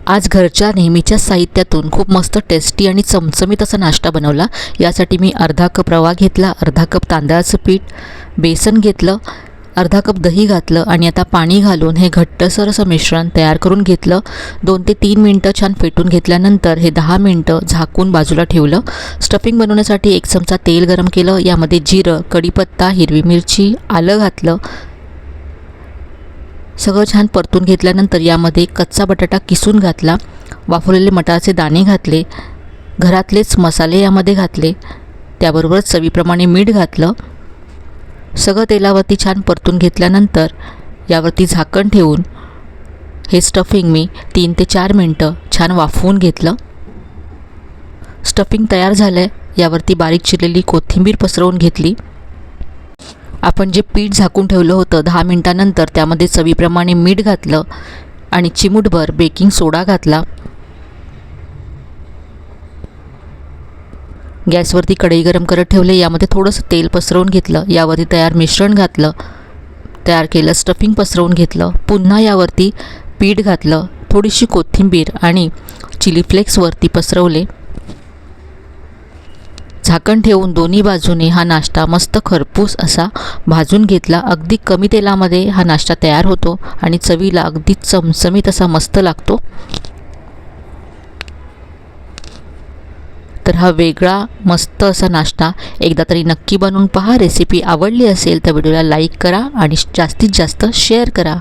आज घरच्या नेहमीच्या साहित्यातून खूप मस्त टेस्टी आणि चमचमीत असा नाश्ता बनवला। यासाठी मी अर्धा कप रवा घेतला, अर्धा कप तांदळाचं पीठ, बेसन घेतलं, अर्धा कप दही घातलं आणि आता पाणी घालून हे घट्टसर असं मिश्रण तयार करून घेतलं। 2 ते 3 मिनटं छान फेटून घेतल्यानंतर हे 10 मिनटं झाकून बाजूला ठेवलं। स्टफिंग बनवण्यासाठी 1 चमचा तेल गरम केलं, यामध्ये जिरं, कढीपत्ता, हिरवी मिरची, आलं घातलं। सगळं छान परतून घेतल्यानंतर यामध्ये कच्चा बटाटा किसून घातला, वाफवलेले मटारचे दाणे घातले, घरातलेच मसाले यामध्ये घातले, त्याबरोबरच चवीप्रमाणे मीठ घातलं। सगळं तेलावरती छान परतून घेतल्यानंतर यावरती झाकण ठेवून हे स्टफिंग मी 3 ते 4 मिनटं छान वाफवून घेतलं। स्टफिंग तयार झालं आहे, यावरती बारीक चिरलेली कोथिंबीर पसरवून घेतली। आपण जे पीठ झाकून ठेवलं होतं 10 मिनटानंतर त्यामध्ये चवीप्रमाणे मीठ घातलं आणि चिमूटभर बेकिंग सोडा घातला। गॅसवरती कढई गरम करत ठेवले, यामध्ये थोडंसं तेल पसरवून घेतलं, यावरती तयार मिश्रण घातलं, तयार केलं स्टफिंग पसरवून घेतलं, पुन्हा यावरती पीठ घातलं, थोडीशी कोथिंबीर आणि चिली फ्लेक्स वरती पसरवले। झाकण ठेवून दोन्ही बाजूने हा नाश्ता मस्त खरपूस असा भाजून घेतला। अगदी कमी तेलामध्ये हा नाश्ता तयार होतो आणि चवीला अगदी चमचमीत असा मस्त लागतो। तर हा वेगळा मस्त असा नाश्ता एकदा तरी नक्की बनवून पहा। रेसिपी आवडली असेल तर व्हिडिओला लाईक करा आणि जास्तीत जास्त शेअर करा।